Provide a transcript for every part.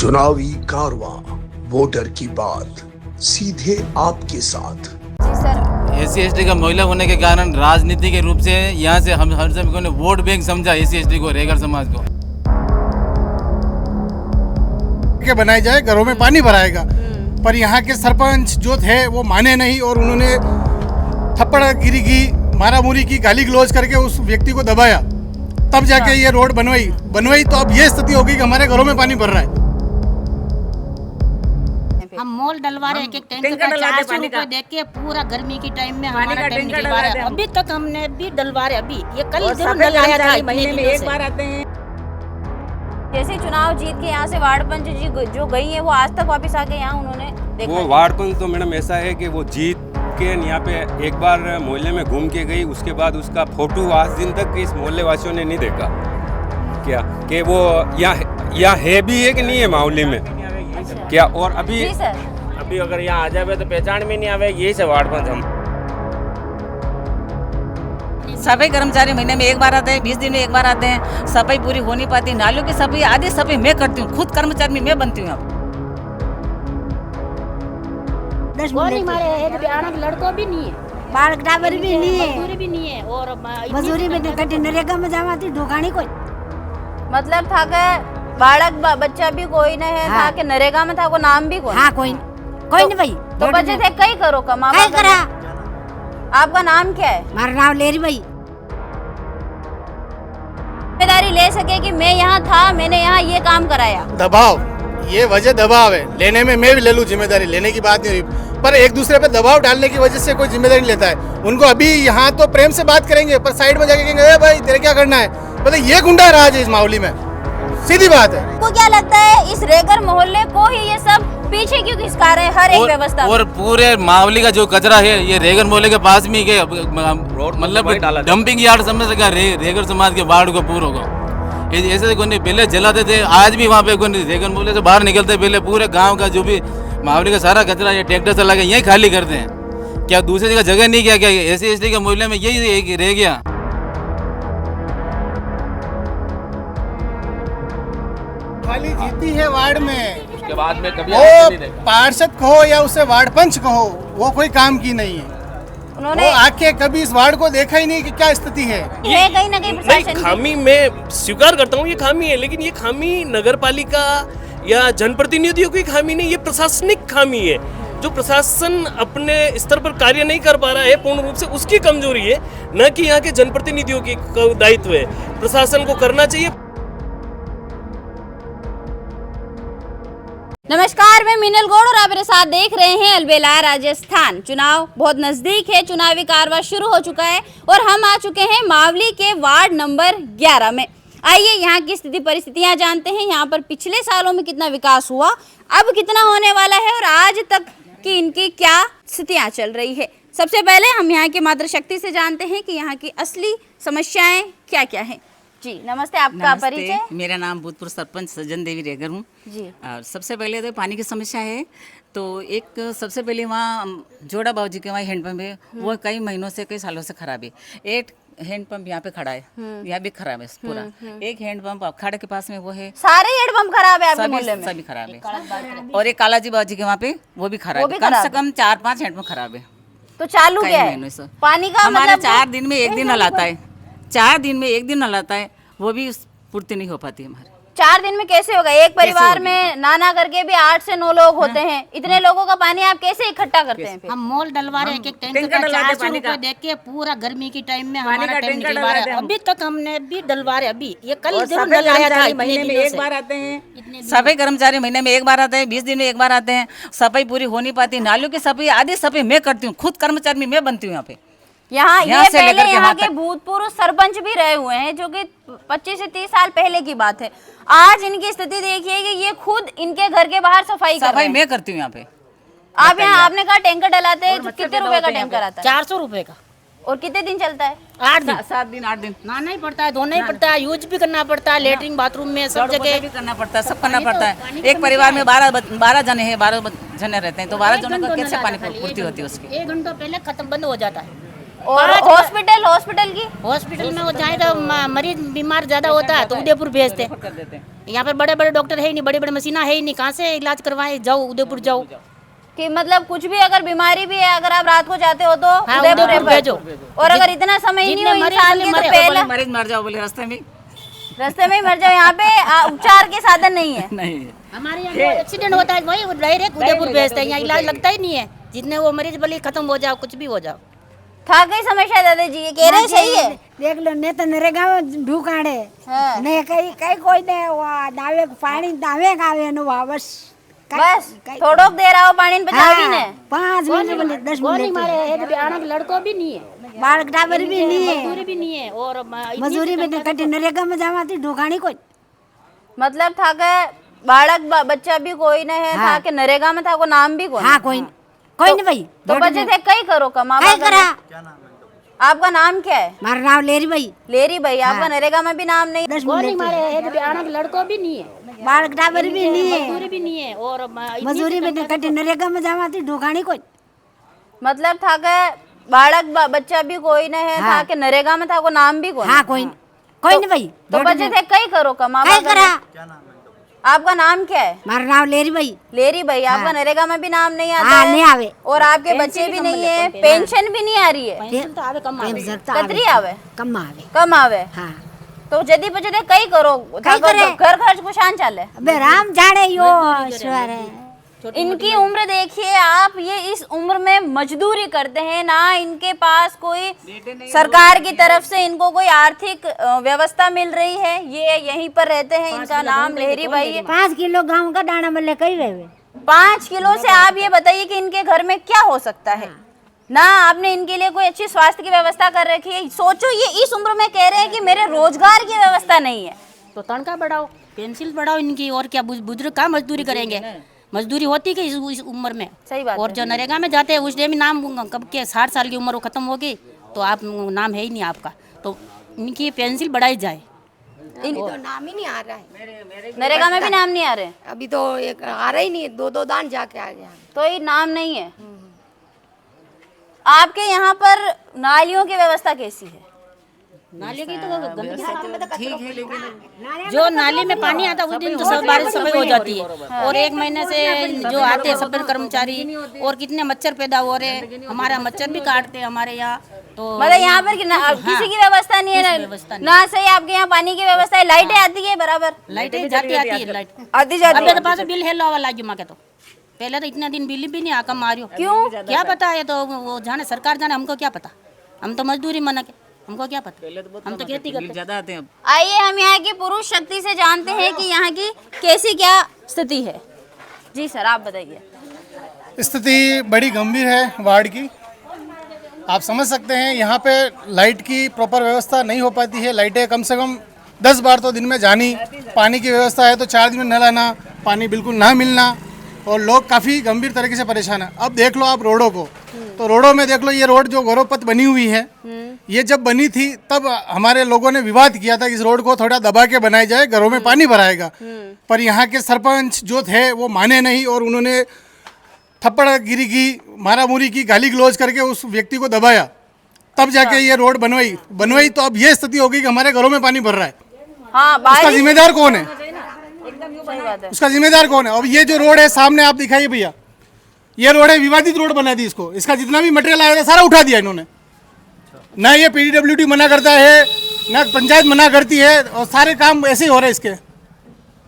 चुनावी कारवां, वोटर की बात, सीधे आपके साथ। जी सर, SC/ST का महिला होने के कारण राजनीति के रूप से यहाँ से हम हर सभी को वोट बैंक समझा SC/ST को, रेगर समाज को। के बनाई जाए, घरों में पानी भराएगा, पर यहाँ के सरपंच जो थे वो माने नहीं और उन्होंने थप्पड़गिरी की, मारामुरी की, गाली गलौज करके उस व्यक्ति को दबाया, तब जाके ये रोड बनवाई तो अब ये स्थिति होगी कि हमारे घरों में पानी भर रहा है। हम मोल डलवा रहे एक टैंकर का 400 रुपए दे के पूरा गर्मी की टाइम में हमारा टैंक डलवा रहे हैं। अभी तक हमने भी डलवा रहे, अभी ये कल जरूर डलवाया था, महीने में एक बार आते हैं। जैसे चुनाव जीत के यहाँ से वार्ड पंच जी जो गई है वो आज तक वापस आके यहाँ उन्होंने देखा। वो वार्ड पंच तो मैडम ऐसा है कि वो जीत के यहाँ पे एक बार मोहल्ले में घूम के गई, उसके बाद उसका फोटो आज दिन तक इस मोहल्ले वासियों ने नहीं देखा क्या कि वो यहाँ है भी है कि नहीं है माहौली में क्या। और अभी अगर यहाँ आ जाए तो पहचान में नहीं आवे, यही से वार्ड पंच हम सफाई कर्मचारी महीने में एक बार आते हैं, 20 दिन में एक बार आते हैं। सफाई पूरी हो नहीं पाती, नालियों की सफाई आधी सफाई मैं करती हूँ, खुद कर्मचारी मैं बनती हूँ। लड़कों भी नहीं है, बालक टावर भी नहीं है, मजदूरी भी नहीं है और मजदूरी में कटे नरेगा में जावाती ढोकानी कोई मतलब था कि बालक बच्चा भी कोई न है। हाँ। था कि नरेगा में था को नाम भी कोई। हाँ कोई नहीं भाई। तो बच्चे थे कई करो कमा करा। आपका नाम क्या है? हमारा नाम लेरी भाई। जिम्मेदारी ले सके कि मैं यहाँ था, मैंने यहाँ ये काम कराया। दबाव, ये वजह दबाव है, लेने में मैं भी ले लूँ जिम्मेदारी, लेने की बात नहीं हुई, पर एक दूसरे पे दबाव डालने की वजह से कोई जिम्मेदारी नहीं लेता है। उनको अभी यहाँ तो प्रेम से बात करेंगे, पर साइड में जाके कहेंगे भाई तेरे क्या करना है, मतलब ये गुंडा राज है इस माहौली में, सीधी बात है। आपको क्या लगता है इस रेगर मोहल्ले को ही ये सब पीछे क्यों खिसका रहे हैं हर एक व्यवस्था और पूरे मावली का जो कचरा है ये रेगर मोहल्ले के पास में ही मतलब डंपिंग यार्ड समझ सका रेगर समाज के वार्ड को पूरों को ऐसे कोई पहले जलाते थे, आज भी वहाँ पे कोई रेगर मोहल्ले से बाहर निकलते पहले पूरे गांव का जो भी मावली का सारा कचरा ये ट्रैक्टर से लगा यही खाली करते हैं। क्या दूसरी जगह जगह नहीं, क्या SC/ST के मोहल्ले में यही रह गया। खाली जीती है वार्ड में, उसके बाद में कभी वो पार्षद कहो या उसे वार्ड पंच कहो, वो कोई काम की नहीं है। उन्होंने वो आके कभी इस वार्ड को देखा ही नहीं कि क्या स्थिति है। ये कहीं ना कहीं प्रशासन खामी मैं स्वीकार करता हूँ, ये खामी है, लेकिन ये खामी नगर पालिका या जनप्रतिनिधियों की खामी नहीं, ये प्रशासनिक खामी है। जो प्रशासन अपने स्तर पर कार्य नहीं कर पा रहा है पूर्ण रूप से, उसकी कमजोरी है, न कि यहाँ के जनप्रतिनिधियों की दायित्व है। प्रशासन को करना चाहिए। नमस्कार, मैं मीनल गौड़ और आप मेरे साथ देख रहे हैं अलबेला राजस्थान। चुनाव बहुत नजदीक है, चुनावी कार्रवाई शुरू हो चुका है और हम आ चुके हैं मावली के वार्ड नंबर 11 में। आइए यहाँ की स्थिति परिस्थितियाँ जानते हैं, यहाँ पर पिछले सालों में कितना विकास हुआ, अब कितना होने वाला है और आज तक की इनकी क्या स्थितियाँ चल रही है। सबसे पहले हम यहाँ के मातृशक्ति से जानते हैं कि यहाँ की असली समस्याएं क्या क्या है। जी नमस्ते, आपका परिचय? मेरा नाम भूतपूर्व सरपंच सज्जन देवी रेगर हूँ जी। और सबसे पहले तो पानी की समस्या है, तो एक सबसे पहले वहाँ जोड़ा बाबू जी के वहाँ हैंडपम्प है, वो कई महीनों से कई सालों से खराब है। एक हैंडपम्प यहाँ पे खड़ा है, यहाँ भी खराब है पूरा। एक हैंडपम्प अखाड़े के पास में वो है, सारे हैंडपम्प खराब है आपके मोहल्ले में? सभी खराब है। और एक कालाजी बाबू जी के वहाँ पे वो भी खराब है, कम से कम 4-5 हैंडपम्प खराब है। तो चालू क्या है पानी का? हमारा 4 दिन में 1 दिन नल आता है, 4 दिन में 1 दिन नल आता है, वो भी पूर्ति नहीं हो पाती हमारे। 4 दिन में कैसे होगा? एक परिवार में नाना करके भी 8 से 9 लोग होते हैं, इतने लोगों का पानी आप कैसे इकट्ठा करते हैं? हम मोल डलवा रहे एक टैंकर का 400 रुपए दे के पूरा गर्मी की टाइम में हमारा टैंक डलवा रहे हैं। अभी तक हमने भी डलवा रहे, अभी ये कल जरूर डलवाया था, महीने में एक बार आते हैं। सफाई कर्मचारी महीने में एक बार आते हैं, 20 दिन में एक बार आते हैं। सफाई पूरी हो नहीं पाती, नालियों की सफाई आधी सफाई मैं करती हूँ, खुद कर्मचारी मैं बनती हूँ यहाँ पे। यहाँ ये पहले यहाँ के भूतपूर्व सरपंच भी रहे हुए हैं, जो कि 25 से 30 साल पहले की बात है। आज इनकी स्थिति देखिए कि ये खुद इनके घर के बाहर सफाई कर रहे हैं। मैं करती हूँ यहाँ पे। आप यहाँ, आपने कहा टैंकर डलाते हैं, तो कितने रुपए का टैंकर आता है? 400 रुपए का। और कितने दिन चलता है? 8 दिन, 7 दिन 8 दिन। नहाना ही पड़ता है, धोना ही पड़ता है, यूज भी करना पड़ता है, लेटरिन बाथरूम में सब जगह भी करना पड़ता है, सब करना पड़ता है। एक परिवार में 12 जने हैं, 12 जने रहते हैं, तो 12 जनों का कैसे पानी पूर्ति होती है उसकी? 1 घंटा पहले खत्म बंद हो जाता है। और हॉस्पिटल हॉस्पिटल की हॉस्पिटल में वो जाए तो मरीज बीमार ज्यादा होता है तो उदयपुर भेजते। यहाँ पर बड़े बड़े डॉक्टर है ही नहीं, बड़ी बड़ी मशीना है ही नहीं, कहाँ से इलाज करवाए? जाओ उदयपुर जाओ। कि मतलब कुछ भी अगर बीमारी भी है, अगर आप रात को जाते हो तो हाँ, उदयपुर उदयपुर भेजो। और अगर इतना समय ही नहीं हो इंसान के तो पहले मरीज मर जाओ बोले रास्ते में ही मर जाओ। यहाँ पे उपचार के साधन नहीं है। नहीं हमारे यहाँ एक्सीडेंट होता है वही डायरेक्ट उदयपुर भेजते हैं, यहाँ इलाज लगता ही नहीं है। जितने वो मरीज भले खत्म हो जाओ, कुछ भी हो जाओ। था कई समस्या दादाजी, ये कह रहे सही है। देख लो ने तो नरेगा में ढूकाड़े हाँ। ने कई कई कोई ने वो दावे पानी दावे गावे नो बस बस थोड़ोक दे रहा हो पानी पे चावी ने 5 मिनट बोले 10 गोली मिनट मारे एक बियाणक लड़को भी नहीं है, बालक टाबर भी नहीं है, मजदूरी भी नहीं है और मजदूरी में कटे नरेगा में जावाती ढूकाणी कोई मतलब था के बालक बच्चा भी कोई न है। था के नरेगा में था को नाम भी कोई। हाँ कोई नहीं भाई तो बच्चे थे कई करो कमा कई करा। आपका नाम क्या है? मारा नाम लेरी भाई। लेरी भाई। आपका नरेगा में भी नाम नहीं? 10 गोली मिनट मारे एक बियाणक लड़को भी नहीं है, बालक टाबर भी नहीं है, मजदूरी भी नहीं है और मजदूरी में कटे नरेगा में जावाती ढूकाणी कोई। मतलब था के बालक बच्चा भी कोई न है। था के नरेगा में था को नाम भी कोई। हाँ कोई नहीं भाई। तो बच्चे थे कई करो कमा कई करा। आपका नाम क्या है? मारा नाम लेरी भाई। लेरी भाई। आपका नरेगा में भी नाम नहीं आता हाँ है? नहीं आवे। और आपके बच्चे भी नहीं है, पेंशन भी नहीं आ रही है? पेंशन तो आवे कम आवे। कतरी आवे? कम आवे। कम आवे। हाँ तो जदी बच्चे थे कई करो घर खर्च को शान चाले। अबे राम जाने यो ईश्वर है। इनकी उम्र देखिए आप, ये इस उम्र में मजदूरी करते हैं ना, इनके पास कोई सरकार की तरफ से इनको कोई आर्थिक व्यवस्था मिल रही है। ये यहीं पर रहते हैं। इनका नाम लेहरी भाई है। 5 किलो गाँव का दाना मिले कई रहे 5 किलो से आप ये बताइए कि इनके घर में क्या हो सकता है ना। आपने इनके लिए कोई अच्छी स्वास्थ्य की व्यवस्था कर रखी है? सोचो ये इस उम्र में कह रहे हैं कि मेरे रोजगार की व्यवस्था नहीं है। तो तनख्वाह बढ़ाओ, पेंसिल बढ़ाओ इनकी, और क्या बुजुर्ग कहाँ मजदूरी करेंगे? मजदूरी होती कि इस उम्र में? सही बात और जो नरेगा में जाते हैं उस टाइम नाम कब के 60 साल की उम्र वो खत्म होगी तो आप नाम है ही नहीं आपका, तो इनकी पेंसिल बढ़ाई जाए। तो नाम ही नहीं आ रहा है, नरेगा में भी नाम नहीं आ रहे? अभी तो एक आ रहा ही नहीं, 2 दान जाके आ गया। तो ये नाम नहीं है। आपके यहाँ पर नालियों की व्यवस्था कैसी है? नाली की तो ठीक है, लेकिन जो नाली में पानी आता उस दिन तो सब बारिश सफाई हो जाती है। और 1 महीने से जो आते हैं सफाई कर्मचारी, और कितने मच्छर पैदा हो रहे हैं, हमारा मच्छर भी काटते हैं हमारे यहाँ। तो मतलब यहाँ पर किसी की व्यवस्था नहीं है ना? सही आपके यहाँ पानी की व्यवस्था है? लाइटें आती है बराबर? लाइटें जाती आती है, लाइट आती जाती है। पास बिल है लावा लागी माँ के तो पहले तो इतने दिन बिल भी नहीं आका मारियो। क्यों? क्या पता है? तो वो जाने सरकार जाने, हमको क्या पता? हम तो मजदूरी मना के, हमको क्या पता? हम तो खेती करते ज्यादा आते हैं। आइए हम यहाँ की पुरुष शक्ति से जानते हैं कि यहाँ की कैसी क्या स्थिति है। जी सर आप बताइए। स्थिति बड़ी गंभीर है वार्ड की। आप समझ सकते हैं यहाँ पे लाइट की प्रॉपर व्यवस्था नहीं हो पाती है। लाइटें कम से कम 10 बार तो दिन में जानी, पानी की व्यवस्था है तो 4 दिन में न लाना, पानी बिल्कुल ना मिलना, और लोग काफ़ी गंभीर तरीके से परेशान हैं। अब देख लो आप रोडों को, तो रोडों में देख लो, ये रोड जो गौरव पथ बनी हुई है, ये जब बनी थी तब हमारे लोगों ने विवाद किया था कि इस रोड को थोड़ा दबा के बनाया जाए, घरों में पानी भराएगा। पर यहाँ के सरपंच जो थे वो माने नहीं, और उन्होंने थप्पड़ गिरी की, मारा मुरी की, गाली गलौज करके उस व्यक्ति को दबाया, तब जाके ये रोड बनवाई। तो अब ये स्थिति हो गई कि हमारे घरों में पानी भर रहा है। हाँ, उसका जिम्मेदार कौन है? सही बात है। उसका जिम्मेदार कौन है? अब ये जो रोड है सामने आप दिखाइए भैया, ये रोड है, विवादित रोड बना दी इसको। इसका जितना भी मटेरियल आया था सारा उठा दिया इन्होंने। ना ये पीडब्ल्यूडी मना करता है, ना पंचायत मना करती है, और सारे काम ऐसे ही हो रहे हैं इसके।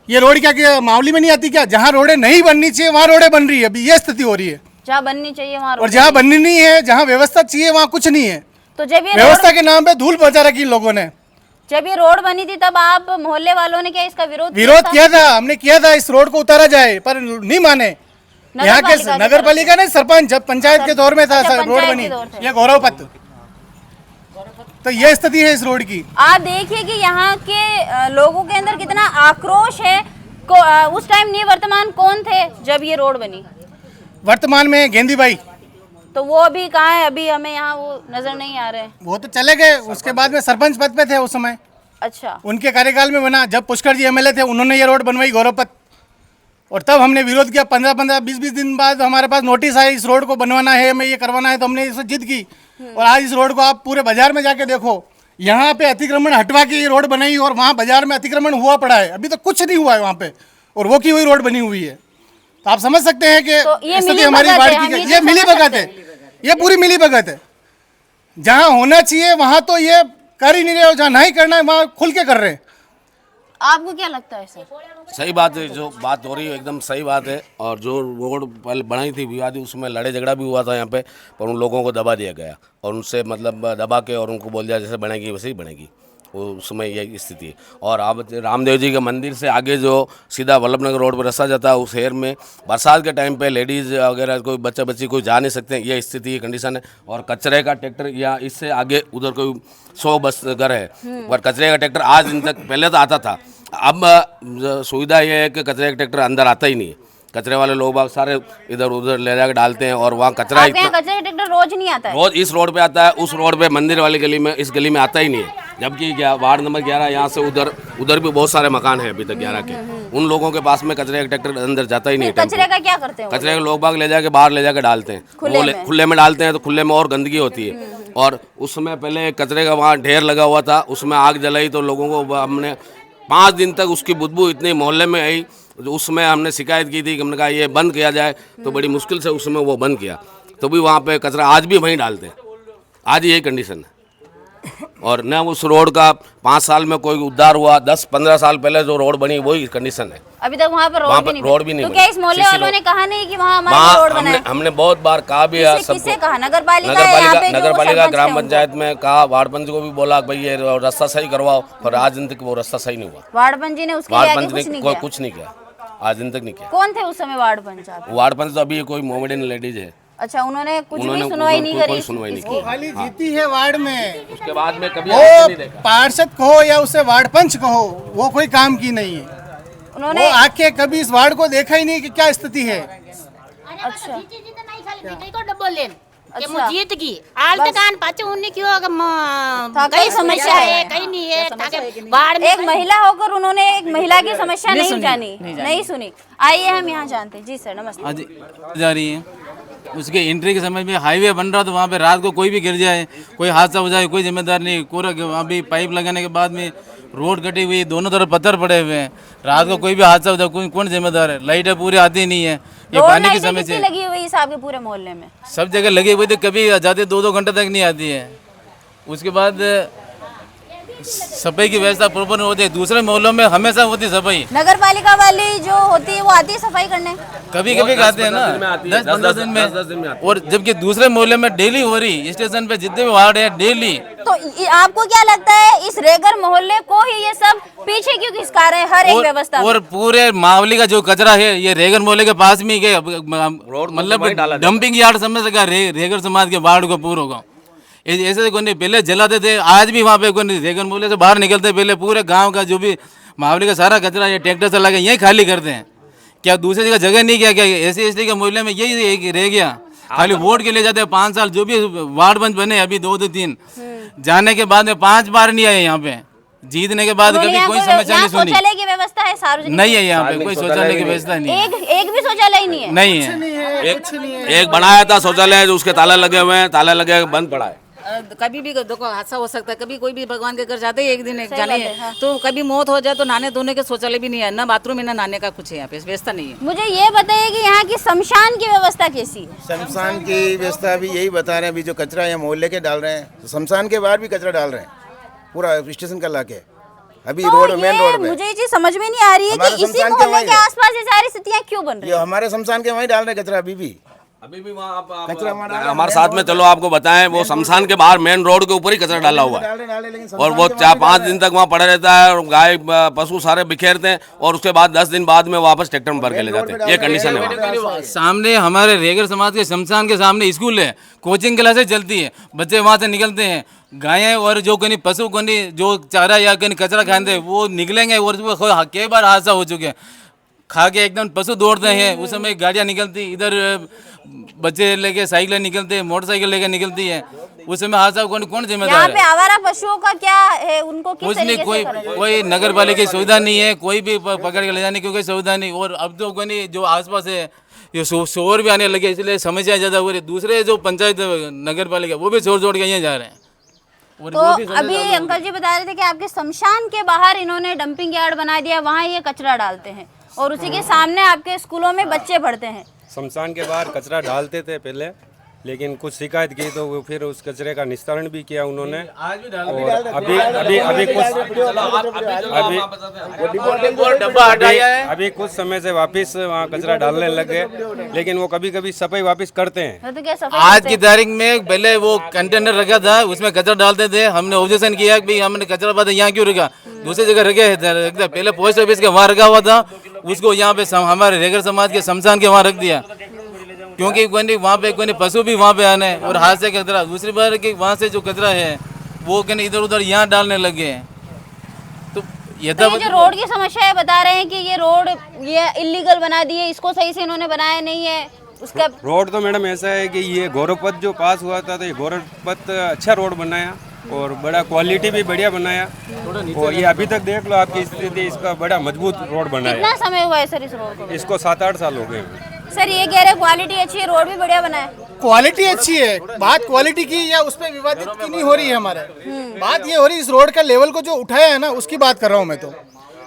ये रोड क्या मावली में नहीं आती क्या? जहाँ रोडें नहीं बननी चाहिए वहाँ रोडें बन रही है। अभी ये स्थिति हो रही है। जहाँ बननी चाहिए वहाँ, और जहाँ बननी नहीं है, जहाँ व्यवस्था चाहिए वहाँ कुछ नहीं है। तो जब ये व्यवस्था के नाम पे धूल पहुंचा रखी इन लोगों ने। जब ये रोड बनी थी तब आप मोहल्ले वालों ने क्या इसका विरोध किया था? हमने किया था इस रोड को उतारा जाए, पर नहीं माने। यहाँ के नगर पालिका ने, सरपंच जब पंचायत के दौर में था रोड बनी, ये गौरव पथ। तो ये स्थिति है इस रोड की। आप देखिए कि यहाँ के लोगों के अंदर कितना आक्रोश है। उस टाइम नहीं, वर्तमान कौन थे जब ये रोड बनी? वर्तमान में गेंदी भाई। तो वो अभी कहाँ है? अभी हमें यहाँ वो नजर नहीं आ रहे। वो तो चले गए, उसके बाद में सरपंच पद पे थे उस समय। अच्छा, उनके कार्यकाल में बना। जब पुष्कर जी एमएलए थे उन्होंने ये रोड बनवाई, गौरव पथ। और तब हमने विरोध किया। 15-15, 20-20 दिन बाद हमारे पास नोटिस आई, इस रोड को बनवाना है, हमें ये करवाना है, तो हमने इससे जिद की। और आज इस रोड को आप पूरे बाजार में जाके देखो, यहाँ पे अतिक्रमण हटवा के ये रोड बनाई और वहाँ बाजार में अतिक्रमण हुआ पड़ा है, अभी तो कुछ नहीं हुआ है वहाँ पे, और वो की हुई रोड बनी हुई है। तो आप समझ सकते हैं कि स्थिति हमारी वार्ड की ये मिली भगत है, ये पूरी मिली भगत है। जहाँ होना चाहिए वहाँ तो ये कर ही नहीं रहे, और जहाँ नहीं करना है वहाँ खुल के कर रहे हैं। आपको क्या लगता है सर? सही बात है, जो बात हो रही है एकदम सही बात है। और जो रोड पहले बनाई थी विवादी, उसमें लड़ाई झगड़ा भी हुआ था यहाँ पे, पर उन लोगों को दबा दिया गया और उनसे मतलब दबा के और उनको बोल दिया जैसे बनेगी वैसे ही बनेगी। वो उसमें यही स्थिति है। और अब रामदेव जी के मंदिर से आगे जो सीधा वल्लभनगर रोड पर रास्ता जाता है, उस शहर में बरसात के टाइम पे लेडीज़ वगैरह कोई बच्चा बच्ची कोई जा नहीं सकते, ये स्थिति ये कंडीशन है। और कचरे का ट्रैक्टर या इससे आगे उधर कोई 100 बस घर है, पर कचरे का ट्रैक्टर आज दिन तक पहले तो आता था, अब सुविधा ये है कि कचरे का ट्रैक्टर अंदर आता ही नहीं है। कचरे वाले लोग बाग सारे इधर उधर ले जाकर डालते हैं और वहाँ कचरा कचरे का ट्रैक्टर रोज नहीं आता है? रोज इस रोड पे आता है, उस रोड पे मंदिर वाली गली में, इस गली में आता ही नहीं है। जबकि वार्ड नंबर 11 यहाँ से उधर भी बहुत सारे मकान हैं अभी तक 11 के, उन लोगों के पास में कचरे का ट्रैक्टर अंदर जाता ही नहीं। कचरे का क्या करते हैं? कचरे के लोग बाग ले जाके बाहर ले जाके डालते हैं, खुले में डालते हैं, तो खुले में और गंदगी होती है। और उस समय पहले कचरे का वहाँ ढेर लगा हुआ था, उसमें आग जलाई तो लोगों को हमने 5 दिन तक उसकी बदबू इतनी मोहल्ले में आई, उसमें हमने शिकायत की थी कि हमने कहा ये बंद किया जाए, तो बड़ी मुश्किल से उसमें वो बंद किया, तो भी वहाँ पे कचरा आज भी वहीं डालते हैं, आज यही कंडीशन है। और न उस रोड का 5 साल में कोई उद्धार हुआ, 10-15 साल पहले जो रोड बनी वही कंडीशन है, अभी तक वहाँ पर रोड भी नहीं। तो क्या इस मोहल्ले वालों ने कहा नहीं कि वहाँ हमारा रोड बना है? हमने बहुत बार कहा भी है, किससे कहा? नगर पालिका ग्राम पंचायत में कहा, वार्ड पंच को भी बोला भाई ये रास्ता सही करवाओ, पर आज दिन तक वो रास्ता सही नहीं हुआ। वार्ड पंच जी ने कुछ नहीं किया, आज दिन तक नहीं किया। कौन थे उस समय वार्ड पंच? वार्ड पंच तो अभी कोई मोमेडियन लेडीज है। अच्छा, उन्होंने कुछ भी सुनवाई नहीं करी? इसकी खाली जीती है वार्ड में, उसके बाद में कभी पार्षद कहो या उसे वार्ड पंच कहो, वो कोई काम की नहीं है। उन्होंने आके कभी इस वार्ड को देखा ही नहीं कि क्या स्थिति है। अच्छा, अच्छा। जीत की आज तक पाचे उन्हें क्यों कई समस्या है, कहीं नहीं है। बाढ़ में एक महिला होकर उन्होंने एक महिला की समस्या नहीं जानी, नहीं सुनी। आइए हम यहाँ जानते हैं। जी सर, नमस्ते। जा रही है, उसके एंट्री के समय में हाईवे बन रहा, तो वहाँ पे रात को कोई भी गिर जाए, कोई हादसा हो जाए, कोई जिम्मेदार नहीं। पूरा अभी पाइप लगाने के बाद में रोड कटी हुई, दोनों तरफ पत्थर पड़े हुए हैं, रात को कोई भी हादसा हो जाए कौन जिम्मेदार है? लाइटें पूरी आती नहीं है, ये पानी की समस्या लगी हुई है आपके पूरे मोहल्ले में? सब जगह लगी हुई थी, कभी जाते 2-2 घंटे तक नहीं आती है। उसके बाद सफाई की व्यवस्था प्रॉपर होती है, दूसरे मोहल्लों में हमेशा होती सफाई। नगर पालिका वाली जो होती है वो आती है सफाई करने? कभी कभी आते हैं ना, 10-15 दिन में। और जबकि दूसरे मोहल्ले में डेली हो रही, स्टेशन पे जितने भी वार्ड है डेली। तो आपको क्या लगता है इस रेगर मोहल्ले को ही ये सब पीछे क्यों खिसका रहे हैं हर एक व्यवस्था? और पूरे मावली का जो कचरा है ये रेगर मोहल्ले के पास में ही, मतलब डंपिंग यार्ड समझ सका रेगर समाज के वार्ड को पूरा को ऐसे कोई नहीं। पहले जलाते थे, आज भी वहाँ पे कोई नहीं। रेगन मोहल्ले से बाहर निकलते पहले पूरे गांव का जो भी मावली का सारा कचरा ये ट्रैक्टर से लगा यहीं खाली करते हैं। क्या दूसरी जगह नहीं किया? क्या SC/ST के मोहल्ले में यही रह गया? खाली वोट के लिए जाते हैं 5 साल, जो भी वार्ड पंच बने अभी 2-3 जाने के बाद में 5 बार नहीं आए यहाँ पे। जीतने के बाद कभी कोई समस्या नहीं सुनी। शौचालय की व्यवस्था है सार्वजनिक? नहीं है यहाँ पे कोई शौचालय की व्यवस्था नहीं है। एक भी शौचालय नहीं है? नहीं है। एक बनाया था शौचालय, जो उसके ताला लगे हुए हैं, ताला लगे बंद पड़ा है। कभी भी देखो हादसा हो सकता है, कभी कोई भी भगवान के घर जाते हैं एक दिन जाने है, तो कभी मौत हो जाए तो नहाने धोने के शौचालय भी नहीं है, ना बाथरूम है ना नहाने का कुछ है, यहाँ पे व्यवस्था नहीं है। मुझे ये बताइए कि यहाँ की शमशान की व्यवस्था कैसी है? शमशान की व्यवस्था अभी यही बता रहे हैं, अभी जो कचरा यहाँ मोहल्ले के डाल रहे हैं, तो शमशान के बाहर भी कचरा डाल रहे हैं, पूरा स्टेशन का लाके अभी रोड मेन रोड पे। मुझे ये चीज समझ में नहीं आ रही है कि इसी मोहल्ले के आसपास ये सारी स्थितियाँ क्यों बन रही है? हमारे शमशान के वहीं डाल रहे कचरा अभी भी वहाँ आप हमारे साथ में चलो आपको बताएं, वो शमशान के बाहर मेन रोड के ऊपर ही कचरा डाला हुआ है, और वो 4-5 दिन तक वहाँ पड़ा रहता है, और गाय पशु सारे बिखेरते हैं, और उसके बाद 10 दिन बाद में वापस ट्रैक्टर में भर के ले जाते हैं। ये कंडीशन है। सामने हमारे रेगर समाज के शमशान के सामने स्कूल है, कोचिंग क्लासेस चलती है, बच्चे वहाँ से निकलते हैं, गायें और जो कहीं पशु कहीं जो चारा या कहीं कचरा खाते हैं वो निकलेंगे, और कई बार हादसा हो चुके हैं। खा के एकदम पशु दौड़ते हैं, उस समय गाड़ियाँ निकलती, इधर बच्चे लेके साइकिलें निकलते हैं, मोटरसाइकिल लेके निकलती है, उस समय हादसा कौन जिम्मेदार यहाँ है? पे आवारा पशुओं का क्या है, उनको किस कुछ नहीं, तरीके से करें? कोई नगर पालिका की सुविधा नहीं है, कोई भी पकड़ के ले जाने की कोई सुविधा नहीं। और अब तो कोई जो आसपास है ये शोर भी आने लगे, इसलिए समस्या ज़्यादा हो रही है। दूसरे जो पंचायत नगर पालिका वो भी छोड़ छोड़ के यहीं जा रहे हैं। और तो वो भी अभी अंकल जी बता रहे थे कि आपके शमशान के बाहर इन्होंने डंपिंग यार्ड बना दिया, वहाँ ये कचरा डालते हैं और उसी के सामने आपके स्कूलों में बच्चे पढ़ते हैं। शमशान के बाहर कचरा डालते थे पहले, लेकिन कुछ शिकायत की तो वो फिर उस कचरे का निस्तारण भी किया उन्होंने। और अभी कुछ समय से वापस वहाँ कचरा डालने लगे, लेकिन वो कभी कभी सफाई वापस करते हैं। तो क्या सफाई आज की तारीख में पहले वो कंटेनर रखा था, उसमें कचरा डालते थे, हमने ऑब्जेक्शन किया कि भाई हमने कचरा पाता यहाँ क्यों रखा, दूसरी जगह रखे थे। पहले पोस्ट ऑफिस के वहाँ रखा हुआ था, उसको यहाँ पे हमारे रेगर समाज के शमशान के वहाँ रख दिया, क्योंकि वहाँ पे कोई पशु भी वहाँ पे आने और हादसे का खतरा। दूसरी बार कि वहाँ से जो कचरा है वो कहीं इधर उधर यहाँ डालने लगे हैं। तो ये जो रोड की समस्या है, बता रहे हैं कि ये रोड ये इलीगल बना दी है, इसको सही से इन्होंने बनाया नहीं है। उसका रोड तो मैडम ऐसा है कि ये गौरवपथ जो पास हुआ था, तो ये गौरवपथ अच्छा रोड बनाया और बड़ा क्वालिटी भी बढ़िया बनाया। और ये अभी तक देख लो आपकी स्थिति, इसका बड़ा मजबूत रोड बनाया। कितना समय हुआ है सर इस रोड को? इसको 7-8 साल हो गए। सर ये कह रहे क्वालिटी अच्छी है, रोड भी बढ़िया बना है। क्वालिटी अच्छी है, बात क्वालिटी की या उस पर विवादित की नहीं हो रही है हमारे। बात ये हो रही है इस रोड का लेवल को जो उठाया है ना, उसकी बात कर रहा हूँ मैं। तो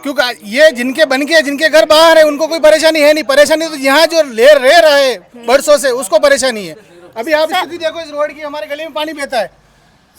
क्योंकि ये जिनके बन के जिनके घर बाहर है उनको कोई परेशानी है नहीं, परेशानी तो यहाँ जो रह रहा है बरसों से उसको परेशानी है। अभी आप स्थिति देखो इस रोड की, हमारे गली में पानी बहता है।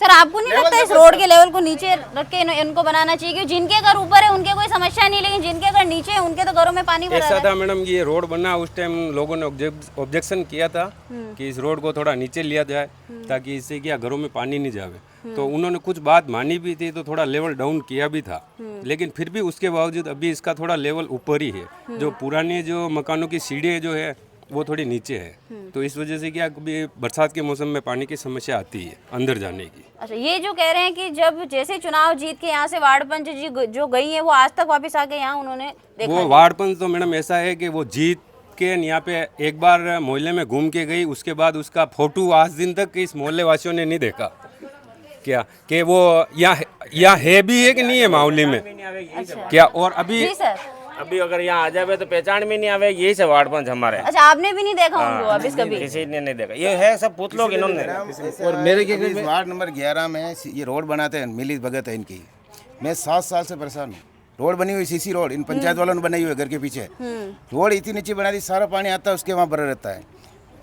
सर आपको नहीं लगता इस रोड के लेवल को नीचे रख के इनको बनाना चाहिए? क्योंकि जिनके घर ऊपर है उनके कोई समस्या नहीं, लेकिन जिनके घर नीचे है उनके तो घरों में पानी भरा ऐसा था मैडम, ये रोड बना उस टाइम लोगों ने ऑब्जेक्शन किया था कि इस रोड को थोड़ा नीचे लिया जाए ताकि इससे क्या घरों में पानी नहीं जावे। तो उन्होंने कुछ बात मानी भी थी, तो थोड़ा लेवल डाउन किया भी था, लेकिन फिर भी उसके बावजूद अभी इसका थोड़ा लेवल ऊपर ही है। जो पुराने जो मकानों की सीढ़ियाँ जो है वो थोड़ी नीचे है, तो इस वजह से क्या कभी बरसात के मौसम में पानी की समस्या आती है अंदर जाने की। अच्छा, ये जो कह रहे हैं कि जब जैसे चुनाव जीत के यहाँ से वार्ड पंच जी जो गई है वो आज तक वापस आके यहाँ उन्होंने देखा वो वार्ड पंच तो मैडम ऐसा है कि वो जीत के यहाँ पे एक बार मोहल्ले में घूम के गई, उसके बाद उसका फोटो आज दिन तक इस मोहल्ले वासियों ने नहीं देखा। क्या कि वो यहाँ है भी है कि नहीं है माहौली में? अच्छा। क्या और अभी अभी अगर यहाँ आ जाए तो पहचान भी नहीं आवे, यही से वार्ड पंच हमारे। अच्छा, आपने भी नहीं देखा उनको अभी कभी? किसी ने नहीं देखा, ये है सब पूछ लोग इन्होंने। और मेरे वार्ड नंबर 11 में ये रोड बनाते हैं, मिली भगत है इनकी। मैं 7 साल से परेशान हूँ। रोड बनी हुई सीसी रोड इन पंचायत वालों ने बनाई हुई है घर के पीछे। रोड इतनी नीचे बना दी, सारा पानी आता है उसके वहाँ भरा रहता है।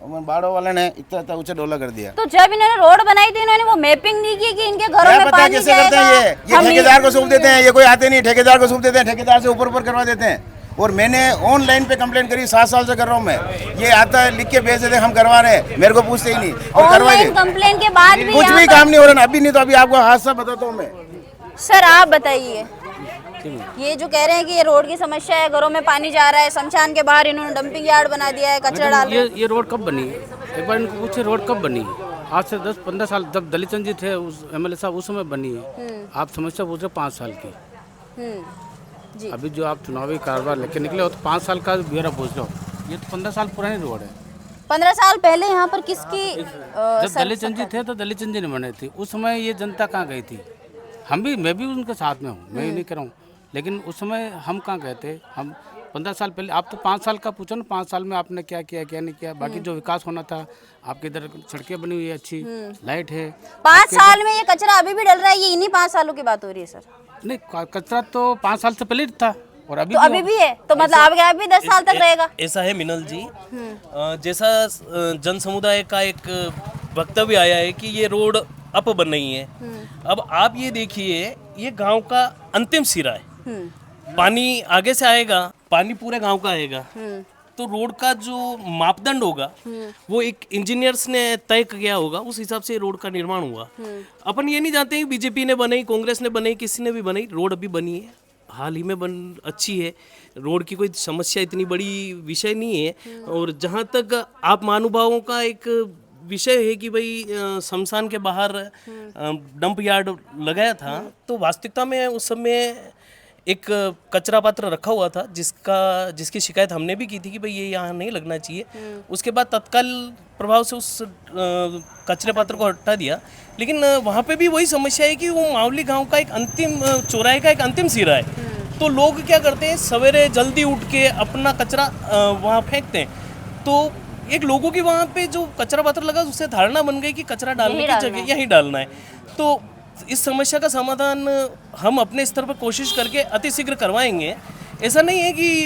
बाड़ो वाले ने इतना ऊंचा डोला कर दिया। तो जब इन्होंने रोड बनाई थी इन्होंने वो मैपिंग नहीं की कि इनके घरों में पानी कैसे करते हैं? ये ठेकेदार को सौंप देते हैं, ये कोई आते नहीं, ठेकेदार को सौंप देते हैं, ठेकेदार से ऊपर करवा देते हैं। और मैंने ऑनलाइन पे कंप्लेंट करी, 7 साल से कर रहा हूँ मैं। ये आता है लिख के भेज देते हैं, हम करवा रहे हैं, मेरे को पूछते ही नहीं और करवाएंगे। कंप्लेंट के बाद भी कुछ भी काम नहीं हो रहा ना, अभी नहीं तो अभी आपको हादसा बताता हूँ मैं। सर आप बताइए, ये जो कह रहे हैं कि ये रोड की समस्या है, घरों में पानी जा रहा है, शमशान के बाहर इन्होंने डंपिंग यार्ड बना दिया है, कचरा डाल रहे हैं। ये रोड कब बनी है? एक बार इनको पूछे रोड कब बनी है? आज से 10-15 साल, जब दलित चंद जी थे उस MLA साहब, उस समय बनी है। आप समस्या पूछ रहे 5 साल की। जी। अभी जो आप चुनावी कारोबार लेके निकले हो तो 5 साल का ब्यौरा पूछ रहे हो। ये तो 15 साल पुरानी रोड है। 15 साल पहले यहाँ पर किसकी जब दलित चंद जी थे तो दलित चंद जी ने बने थे। उस समय ये जनता कहाँ गई थी? मैं भी उनके साथ में हूँ, मैं ये नहीं कर रहा हूँ, लेकिन उस समय हम कहाँ गए थे? हम 15 साल पहले, आप तो 5 साल का पूछो ना, 5 साल में आपने क्या किया क्या नहीं किया। बाकी जो विकास होना था, आपके इधर सड़कें बनी हुई है, अच्छी लाइट है। 5 साल में ये कचरा अभी भी डल रहा है, ये इन्हीं 5 सालों की बात हो रही है सर? नहीं, कचरा तो 5 साल से पहले था और अभी तो अभी भी है, तो मतलब आप भी 10 साल तक रहेगा? ऐसा है मिनल जी, जैसा जन समुदाय का एक वक्तव्य आया है कि ये रोड अप बन रही है। अब आप ये देखिए, ये गांव का अंतिम सिरा है, पानी आगे से आएगा, पानी पूरे गांव का आएगा, तो रोड का जो मापदंड होगा वो एक इंजीनियर्स ने तय किया होगा, उस हिसाब से रोड का निर्माण हुआ। अपन ये नहीं जानते हैं बीजेपी ने बनाई, कांग्रेस ने बनाई, किसी ने भी बनाई, रोड अभी बनी है, हाल ही में अच्छी है। रोड की कोई समस्या इतनी बड़ी विषय नहीं है। और जहाँ तक आप महानुभावों का एक विषय है कि भाई शमशान के बाहर डंप यार्ड लगाया था, तो वास्तविकता में उस समय एक कचरा पात्र रखा हुआ था जिसकी शिकायत हमने भी की थी कि भाई ये यहाँ नहीं लगना चाहिए। उसके बाद तत्काल प्रभाव से उस कचरे पात्र को हटा दिया, लेकिन वहाँ पे भी वही समस्या है कि वो मावली गांव का एक अंतिम चौराहे का एक अंतिम सिरा है। तो लोग क्या करते हैं, सवेरे जल्दी उठ के अपना कचरा वहाँ फेंकते हैं। तो एक लोगों की वहाँ पे जो कचरा पात्र लगा उससे धारणा बन गई कि कचरा डालने की जगह यहीं डालना है। तो इस समस्या का समाधान हम अपने स्तर पर कोशिश करके अतिशीघ्र करवाएंगे। ऐसा नहीं है कि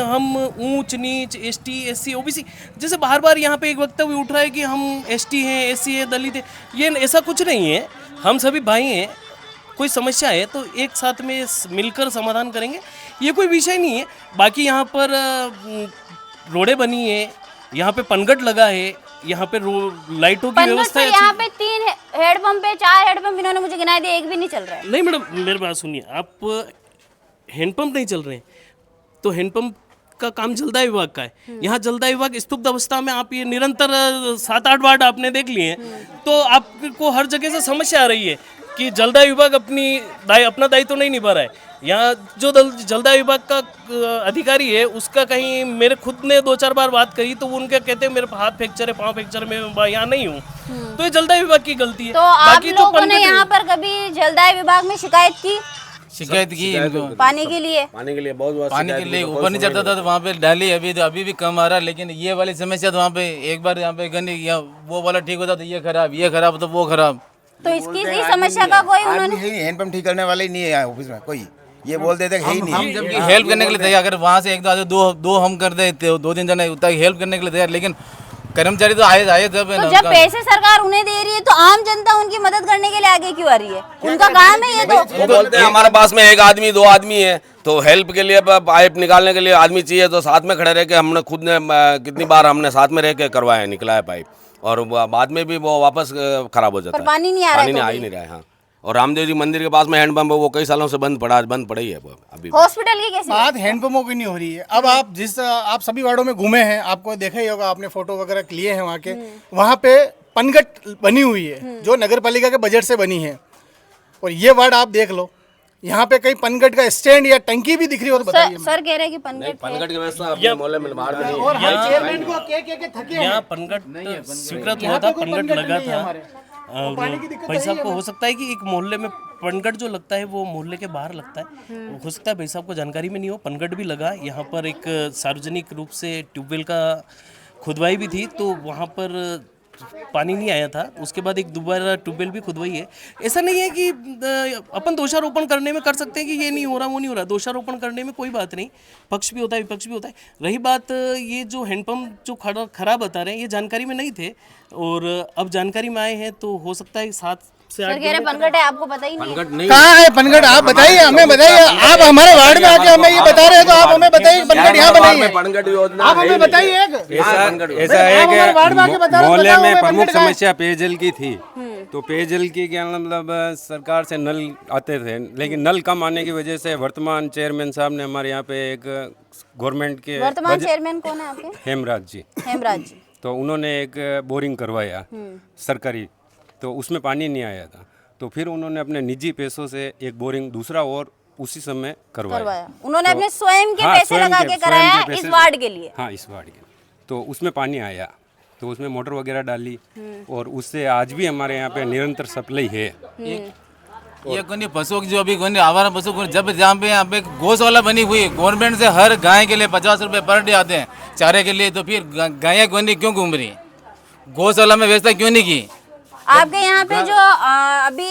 हम ऊंच नीच ST SC OBC जैसे बार बार यहाँ पे एक वक्तव्य उठ रहा है कि हम ST हैं, SC है, दलित है, ये ऐसा कुछ नहीं है। हम सभी भाई हैं, कोई समस्या है तो एक साथ में मिलकर समाधान करेंगे, ये कोई विषय नहीं है। बाकी यहाँ पर रोडें बनी है, यहाँ पे पनगट लगा है, यहाँ पे लाइटों की व्यवस्था है। यहाँ पे 3 हेडपंप है, 4 हेडपंप इन्होंने मुझे गिनाए दिए, एक भी नहीं चल रहा है। नहीं मैडम, मेरी बात सुनिए, आप हैंडपंप नहीं चल रहे हैं तो हैंडपंप का काम जलदाय विभाग का है। यहाँ जलदाय विभाग स्तब्ध अवस्था में, आप ये निरंतर 7-8 वार्ड आपने देख लिए हैं, तो आपको हर जगह से समस्या आ रही है कि जलदाय विभाग अपना दायित्व नहीं निभा रहा है। यहाँ जो जलदाय विभाग का अधिकारी है उसका कहीं मेरे खुद ने 2-4 बार बात करी तो वो उनके कहते हैं मेरे हाथ फ्रैक्चर है, पाँव फ्रैक्चर है, मैं यहाँ नहीं हूँ। तो ये जलदाय विभाग की गलती है। तो आप लोगों ने यहाँ पर कभी जलदाय विभाग में शिकायत की इनको पानी के लिए बहुत पानी के लिए ऊपर नहीं चढ़ता था तो वहाँ पे डाली, अभी भी कम आ रहा है। लेकिन ये वाली समस्या तो वहाँ पे एक बार यहाँ पे गंदी वो वाला ठीक होता तो ये खराब तो वो खराब। तो इसकी समस्या का कोई उन्होंने हैंडपंप ठीक करने वाले ही नहीं है ऑफिस में कोई, ये बोल देते हैं ही नहीं। हम जब हेल्प करने के लिए तैयार, अगर वहाँ से एक दो हम कर देते 2-3 जने उतना हेल्प करने के लिए तैयार, लेकिन कर्मचारी तो आए तब। तो जब पैसे सरकार उन्हें दे रही है तो आम जनता उनकी मदद करने के लिए आगे क्यों आ रही है? उनका काम है ये। तो वो बोलते हैं हमारे पास में 1 आदमी 2 आदमी है तो हेल्प के लिए पाइप निकालने के लिए आदमी चाहिए, तो साथ में खड़े रह के हमने खुद ने कितनी बार हमने साथ में रह के करवाया, निकला है पाइप, और बाद में भी वो वापस खराब हो जाता है। पानी नहीं आ रहा है, पानी आ ही नहीं रहा है। हाँ, और रामदेव जी मंदिर के पास में हैंडपंप है, वो कई सालों से बंद पड़ा ही है अभी। हॉस्पिटल की कैसी बात हैंडपंपों की नहीं हो रही है। अब आप सभी वार्डों में घूमे हैं, आपको देखा ही होगा, आपने फोटो वगैरह लिए हैं वहाँ के। वहाँ पे पनगट बनी हुई है जो नगर पालिका के बजट से बनी है, और ये वार्ड आप देख लो, यहाँ पे कहीं पनगट का स्टैंड या टंकी भी दिख रही हो तो बताइए। सर कह रहे हैं कि पनगट की व्यवस्था अपने मोहल्ले में बाहर नहीं है। और हर चेयरमैन को के थके हैं। यहाँ पनगट स्वीकृत हुआ था, पनगट लगा था। भाई साहब को हो सकता है कि एक मोहल्ले में पनगट जो लगता है वो मोहल्ले के बाहर लगता है, हो सकता है भाई साहब को जानकारी में नहीं हो। पनगट भी लगा, यहाँ पर एक सार्वजनिक रूप से ट्यूबवेल का खुदवाई भी थी तो वहाँ पर पानी नहीं आया था। उसके बाद एक दोबारा ट्यूबवेल भी खुदवाई है। ऐसा नहीं है कि अपन दोषारोपण करने में कर सकते हैं कि ये नहीं हो रहा वो नहीं हो रहा, दोषारोपण करने में कोई बात नहीं, पक्ष भी होता है विपक्ष भी होता है। रही बात ये जो हैंडपंप जो खराब बता रहे हैं, ये जानकारी में नहीं थे और अब जानकारी में आए हैं, तो हो सकता है 7 से 8 कह रहे पनगट है, आपको पता ही नहीं है कहाँ है पनगट? आप बताइए, हमें बताइए। आप हमारे वार्ड में आके हमें ये बता रहे हैं तो आप हमें बताइए पनगट यहाँ बनाई है। पनगट योजना आप हमें बताइए। ऐसा है कि मोहल्ले में प्रमुख समस्या पेयजल की थी, तो पेयजल की क्या मतलब सरकार से नल आते थे, लेकिन नल कम आने की वजह से वर्तमान चेयरमैन साहब ने हमारे यहाँ पे एक गवर्नमेंट के वर्तमान चेयरमैन कौन है आपके? हेमराज जी, तो उन्होंने एक बोरिंग करवाया सरकारी, तो उसमें पानी नहीं आया था, तो फिर उन्होंने अपने निजी पैसों से एक बोरिंग दूसरा और उसी समय करवाया। उन्होंने अपने स्वयं के पैसे लगा के कराया इस वार्ड के लिए। हाँ, इस वार्ड के, तो उसमें पानी आया, तो उसमें मोटर वगैरह डाली और उससे आज भी हमारे यहाँ पे निरंतर सप्लाई है। ये कोई पशुओं की जो अभी कोई आवारा पशु जब जहाँ पे यहाँ पे गौशाला बनी हुई है, गवर्नमेंट से हर गाय के लिए 50 रुपए पर डे आते हैं चारे के लिए, तो फिर गायें कोई क्यों घूम रही? गौशाला में व्यवस्था क्यों नहीं की? आपके यहाँ पे जो अभी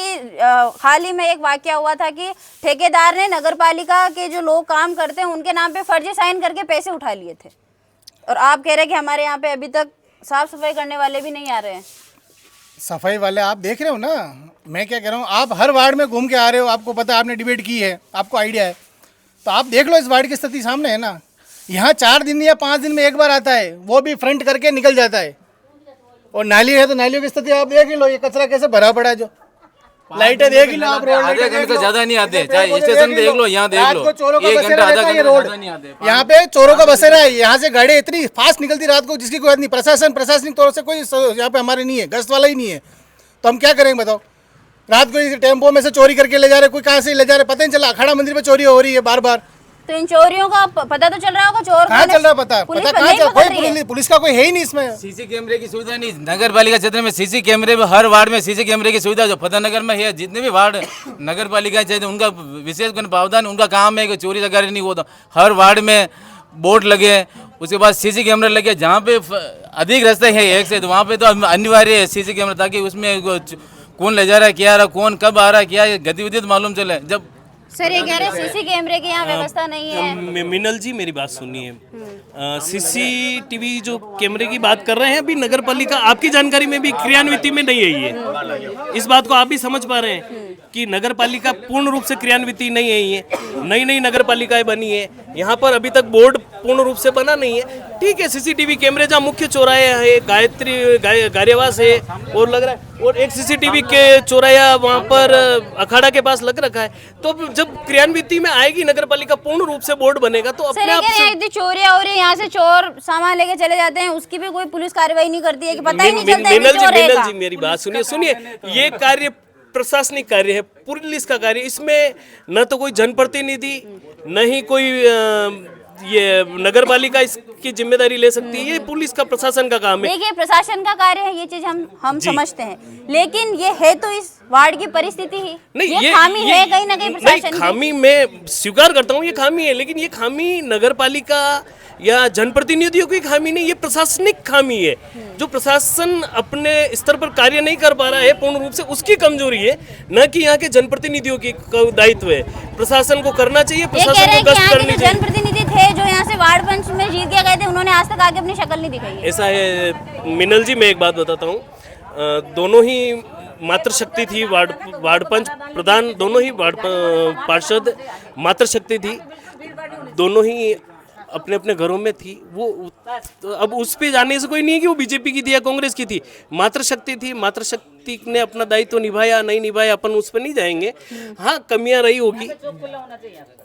हाल ही में एक वाकया हुआ था कि ठेकेदार ने नगरपालिका के जो लोग काम करते हैं उनके नाम पे फर्जी साइन करके पैसे उठा लिए थे, और आप कह रहे हैं कि हमारे यहाँ पे अभी तक साफ सफाई करने वाले भी नहीं आ रहे हैं। सफाई वाले आप देख रहे हो ना, मैं क्या कह रहा हूँ, आप हर वार्ड में घूम के आ रहे हो, आपको पता है, आपने डिबेट की है, आपको आइडिया है, तो आप देख लो इस वार्ड की स्थिति सामने है ना। यहाँ 4 दिन या 5 दिन में एक बार आता है, वो भी फ्रंट करके निकल जाता है, और नाली है तो नालियों की स्थिति आप देख ही लो, ये कचरा कैसे भरा पड़ा है, जो लाइटें देख ही लो आप, रोड आधे घंटे से ज्यादा नहीं आते, चाहे स्टेशन देख लो, यहाँ देख लो, 1 घंटा आधा घंटा ज्यादा नहीं आते। यहाँ पे चोरों का बसेरा है, यहाँ से गाड़ी इतनी फास्ट निकलती रात को जिसकी कोई नहीं, प्रशासनिक तौर से कोई यहाँ पे हमारे नहीं है, गश्त वाला ही नहीं है, तो हम क्या करेंगे बताओ? रात को टेम्पो में से चोरी करके ले जा रहे, कोई कहाँ से ले जा रहे पता नहीं चला। अखाड़ा मंदिर में चोरी हो रही है बार बार। तो इन चोरियों का पता तो चल रहा होगा, चोर कहाँ चल रहा है पता कहाँ चल, कोई पुलिस का कोई है ही नहीं इसमें। सीसी कैमरे की सुविधा नहीं, नगर पालिका क्षेत्र में सीसी कैमरे में हर वार्ड में सीसी कैमरे की सुविधा जो फतेहनगर में है, जितने भी वार्ड नगर पालिका चाहिए उनका विशेष प्रावधान, उनका काम है कि चोरी वगैरह नहीं होता। हर वार्ड में बोर्ड लगे, उसके बाद सीसी कैमरे लगे, जहाँ पे अधिक रास्ते हैं एक से, तो वहाँ पे तो अनिवार्य है सीसी कैमरा, ताकि उसमें कौन ले जा रहा है, क्या आ रहा है, कौन कब आ रहा है, क्या गतिविधि मालूम चले। जब सर ये कह रहे हैं सीसी कैमरे की यहाँ व्यवस्था नहीं है। मिनल जी मेरी बात सुनिए, सीसीटीवी जो कैमरे की बात कर रहे हैं अभी नगर पालिका आपकी जानकारी में भी क्रियान्विति में नहीं है ये, इस बात को आप भी समझ पा रहे हैं कि नगर पालिका पूर्ण रूप से क्रियान्विति नहीं है। ये नई नई नगर पालिकाएं बनी है, यहाँ पर अभी तक बोर्ड पूर्ण रूप से बना नहीं है। ठीक है, सीसीटीवी कैमरे जहाँ मुख्य चौराहे है, गायत्री गार्यवास है और लग रहा है, और एक सीसीटीवी के चौराया वहाँ पर अखाड़ा के पास लग रखा है। तो जब क्रियान्विति में आएगी नगर पालिका पूर्ण रूप से बोर्ड बनेगा तो अपने आप से चोरियां हो रही है, यहाँ से चोर सामान लेके चले जाते हैं, उसकी भी कोई पुलिस कार्रवाई नहीं करती है कि पता ही नहीं चलता है मिनल जी मेरी बात सुनिए, ये कार्य प्रशासनिक कार्य है, पुलिस का कार्य। इसमें न तो कोई जनप्रतिनिधि न ही कोई ये नगर पालिका इसकी जिम्मेदारी ले सकती है, ये पुलिस का प्रशासन का काम है। देखिए प्रशासन का कार्य है, ये चीज हम समझते हैं, लेकिन ये है तो इस वार्ड की परिस्थिति ही नहीं, ये खामी है कहीं ना कहीं प्रशासन की। खामी मैं स्वीकार करता हूँ, ये खामी है, लेकिन ये खामी नगर पालिका या जनप्रतिनिधियों की खामी नहीं, ये प्रशासनिक खामी है। जो प्रशासन अपने स्तर पर कार्य नहीं कर पा रहा है पूर्ण रूप से, उसकी कमजोरी है, न कि यहाँ के जनप्रतिनिधियों की दायित्व है। प्रशासन को करना चाहिए, प्रशासन को गश्त करनी चाहिए। जनप्रतिनिधि थे जो यहाँ से वार्ड पंच में जीत के गए थे, उन्होंने आज तक आगे अपनी शक्ल नहीं दिखाई है। ऐसा है मिनल जी, मैं एक बात बताता हूँ, दोनों ही मातृशक्ति थी, वार्ड पंच प्रधान दोनों ही वार्ड पार्षद मातृशक्ति थी, दोनों ही अपने अपने घरों में थी। वो तो अब उस पे जाने से कोई नहीं है कि वो बीजेपी की थी या कांग्रेस की थी, मातृशक्ति थी, मातृशक्ति ने अपना दायित्व निभाया नहीं निभाया अपन उस पर नहीं जाएंगे। हाँ कमियां रही होगी,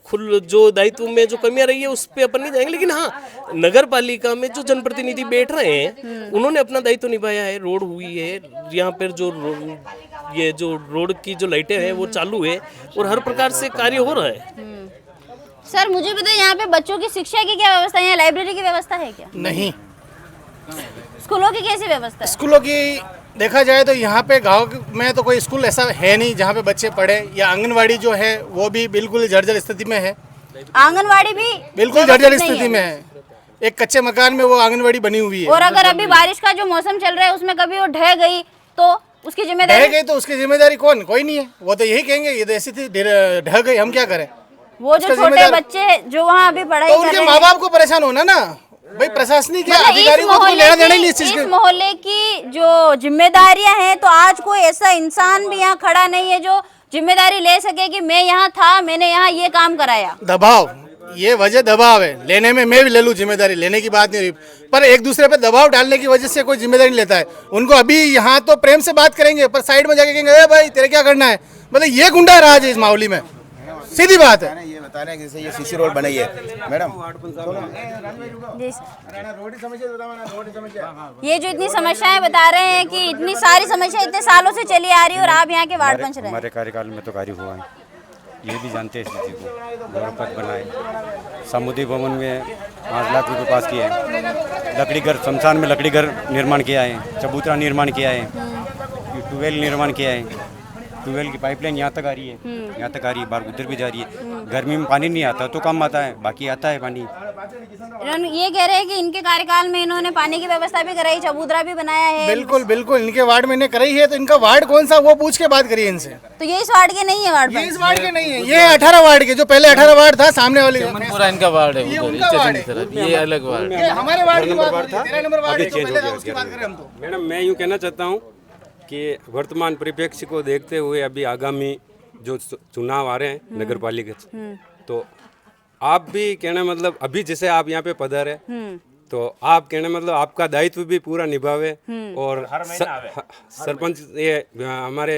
खुल जो दायित्व में जो कमियां रही है उस पर अपन नहीं जाएंगे, लेकिन हाँ नगर पालिका में जो जनप्रतिनिधि बैठ रहे हैं उन्होंने अपना दायित्व निभाया है। रोड हुई है, यहाँ पर जो रोड की जो लाइटें हैं वो चालू है और हर प्रकार से कार्य हो रहा है। सर मुझे बताइए, यहाँ पे बच्चों की शिक्षा की क्या व्यवस्था है? यहाँ लाइब्रेरी की व्यवस्था है क्या? नहीं। स्कूलों की कैसी व्यवस्था है? स्कूलों की देखा जाए तो यहाँ पे गांव में तो कोई स्कूल ऐसा है नहीं जहाँ पे बच्चे पढ़े, या आंगनवाड़ी जो है वो भी बिल्कुल जर्जर स्थिति में है। आंगनवाड़ी भी बिल्कुल जर्जर स्थिति में है, एक कच्चे मकान में वो आंगनवाड़ी बनी हुई है। और अगर अभी बारिश का जो मौसम चल रहा है उसमें कभी वो ढह गई तो उसकी जिम्मेदारी? ढह गई तो उसकी जिम्मेदारी कौन? कोई नहीं है, वो तो यही कहेंगे ये तो ऐसी थी ढह गई, हम क्या करें। वो जो छोटे बच्चे जो वहाँ अभी पढ़ाई तो उनके माँ बाप को परेशान होना ना भाई, प्रशासनिक अधिकारी को लेना देना नहीं इस चीज के। इस मोहल्ले की जो जिम्मेदारियां हैं, तो आज कोई ऐसा इंसान भी यहाँ खड़ा नहीं है जो जिम्मेदारी ले सके कि मैं यहाँ था, मैंने यहाँ ये काम कराया। दबाव, ये वजह दबाव है, लेने में मैं भी ले लूँ जिम्मेदारी, लेने की बात नहीं, पर एक दूसरे पे दबाव डालने की वजह से कोई जिम्मेदारी नहीं लेता है। उनको अभी यहाँ तो प्रेम से बात करेंगे, पर साइड में जाके कहेंगे भाई तेरे क्या करना है, मतलब ये गुंडा राज है इस माहौली में, सीधी बात है। ये बता रहे हैं जैसे ये सीसी रोड बनाई है मैडम, ये जो इतनी समस्याएं बता रहे हैं कि इतनी सारी समस्या इतने सालों से चली आ रही है और आप यहाँ के वार्ड पंच रहे हैं। हमारे कार्यकाल में तो कार्य हुआ है, ये भी जानते हैं इस चीज़ को। गौरवपथ बनाए, समुद्री भवन में 5 लाख रुपये पास किए हैं, लकड़ी घर शमशान में लकड़ी घर निर्माण किया है, चबूतरा निर्माण किया है, ट्यूबवेल निर्माण किया है, ट्यूबवेल की पाइपलाइन यहाँ तक आ रही है, यहाँ तक आ रही है, बाहर उधर भी जा रही है। गर्मी में पानी नहीं आता तो कम आता है, बाकी आता है पानी। ये कह रहे हैं कि इनके कार्यकाल में इन्होंने पानी की व्यवस्था भी कराई, चबूतरा भी बनाया है। बिल्कुल बिल्कुल, इनके वार्ड में इन्हें कराई है, तो इनका वार्ड कौन सा वो पूछ के बात करिए इनसे। तो ये इस वार्ड के नहीं है वार्ड? ये इस वार्ड के नहीं है, ये 18 वार्ड के, जो पहले 18 वार्ड था सामने वाले पूरा इनका वार्ड है, ये उनका वार्ड है, ये अलग वार्ड है। हमारे वार्ड की बात था, 13 नंबर वार्ड जो पहले था उसकी बात करें हम तो। मैडम मैं यूँ कहना चाहता हूँ कि वर्तमान परिप्रेक्ष्य को देखते हुए अभी आगामी जो चुनाव आ रहे हैं नगर पालिका, तो आप भी कहना मतलब अभी जैसे आप यहाँ पे पधार है, तो आप कहना मतलब आपका दायित्व भी पूरा निभावे और सरपंच ये हमारे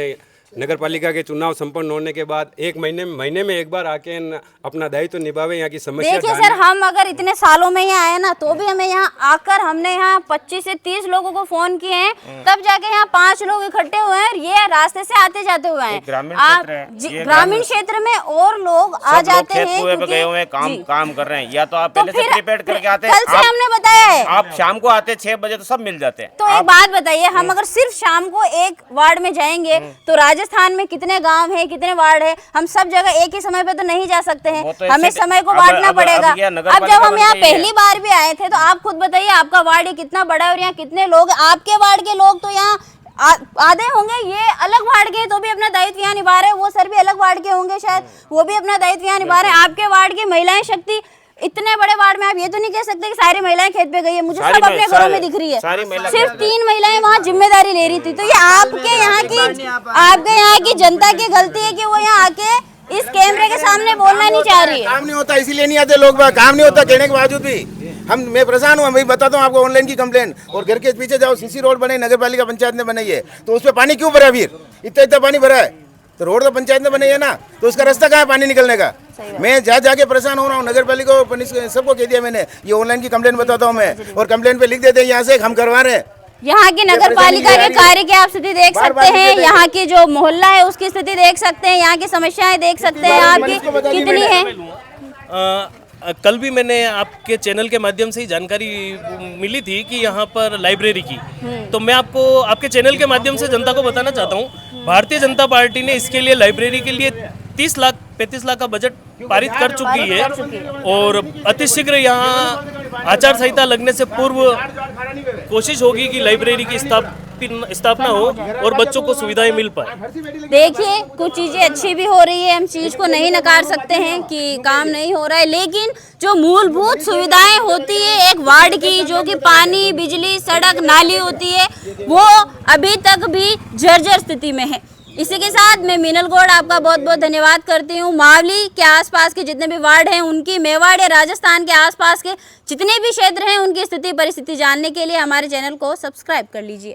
नगर पालिका के चुनाव संपन्न होने के बाद एक महीने में एक बार आके अपना दायित्व निभावे, यहाँ की समस्या। देखिए सर, हम अगर इतने सालों में यहाँ आए ना, तो भी हमें यहाँ आकर हमने यहाँ 25 से 30 लोगों को फोन किए हैं, तब जाके यहाँ 5 लोग इकट्ठे हुए हैं। ये रास्ते से आते जाते हुए हैं। ग्रामीण क्षेत्र में और लोग आ जाते हैं, गए हुए हैं, काम कर रहे हैं, या तो आप पहले से प्रिपेयर करके आते हैं। कल से हमने बताया है, आप शाम को आते 6 बजे तो सब मिल जाते हैं। तो एक बात बताइए, हम अगर सिर्फ शाम को एक वार्ड में जाएंगे तो राजस्थान में कितने गांव हैं, कितने वार्ड है, हम सब जगह एक ही समय पे तो नहीं जा सकते हैं, हमें समय को बांटना पड़ेगा। अब जब हम यहाँ पहली बार भी आए थे तो आप खुद बताइए, आपका वार्ड कितना बड़ा है और यहाँ कितने लोग, आपके वार्ड के लोग तो यहाँ आधे होंगे, ये अलग वार्ड के तो भी अपना दायित्व यहाँ निभा रहे हैं, वो सर भी अलग वार्ड के होंगे शायद, वो भी अपना दायित्व यहाँ निभा रहे हैं। आपके वार्ड की महिलाएं शक्ति, इतने बड़े वार्ड में आप ये तो नहीं कह सकते कि सारी महिलाएं खेत पे गई है, मुझे सब अपने घरों में दिख रही है। सिर्फ 3 महिलाएं वहाँ जिम्मेदारी ले रही थी, तो ये आपके यहाँ की जनता की गलती है कि वो यहाँ आके इस कैमरे के सामने बोलना नहीं चाह रही है। काम नहीं होता इसीलिए नहीं आते लोग, काम नहीं होता कहने के बावजूद भी मैं परेशान हूँ। मैं बताता हूँ आपको ऑनलाइन की कंप्लेन, और घर के पीछे जाओ, सीसी रोड बने, नगर पालिका पंचायत ने बनाई है, तो उस पर पानी क्यों भरा फिर? इतना पानी भरा है तो रोड तो पंचायत ने बनाई है ना, तो उसका रास्ता कहाँ है पानी निकलने का? मैं जाके परेशान हो रहा हूँ। नगर पालिका को सबको कह दिया मैंने, ये ऑनलाइन की कंप्लेन बताता हूँ मैं, और कंप्लेन पे लिख देते हैं यहाँ से हम करवा रहे हैं। यहाँ की नगर पालिका के कार्य की आप स्थिति देख सकते हैं, यहाँ की जो मोहल्ला है उसकी स्थिति देख सकते हैं, यहाँ की समस्याएं देख सकते हैं आपकी कितनी है। कल भी मैंने आपके चैनल के माध्यम से ही जानकारी मिली थी कि यहाँ पर लाइब्रेरी की, तो मैं आपको आपके चैनल के माध्यम से जनता को बताना चाहता हूँ, भारतीय जनता पार्टी ने इसके लिए लाइब्रेरी के लिए 35 लाख का बजट पारित कर चुकी है, और अतिशीघ्र यहाँ आचार संहिता लगने से पूर्व कोशिश होगी कि लाइब्रेरी की स्थापना हो और बच्चों को सुविधाएं मिल पाए। देखिए, कुछ चीजें अच्छी भी हो रही है, हम चीज को नहीं नकार सकते हैं कि काम नहीं हो रहा है, लेकिन जो मूलभूत सुविधाएं होती है एक वार्ड की, जो कि पानी, बिजली, सड़क, नाली होती है, वो अभी तक भी जर्जर स्थिति में है। इसी के साथ मैं मीनल गौड़ आपका बहुत बहुत धन्यवाद करती हूँ। मावली के आसपास के जितने भी वार्ड हैं उनकी, मेवाड़ या राजस्थान के आसपास के जितने भी क्षेत्र हैं उनकी स्थिति परिस्थिति जानने के लिए हमारे चैनल को सब्सक्राइब कर लीजिए।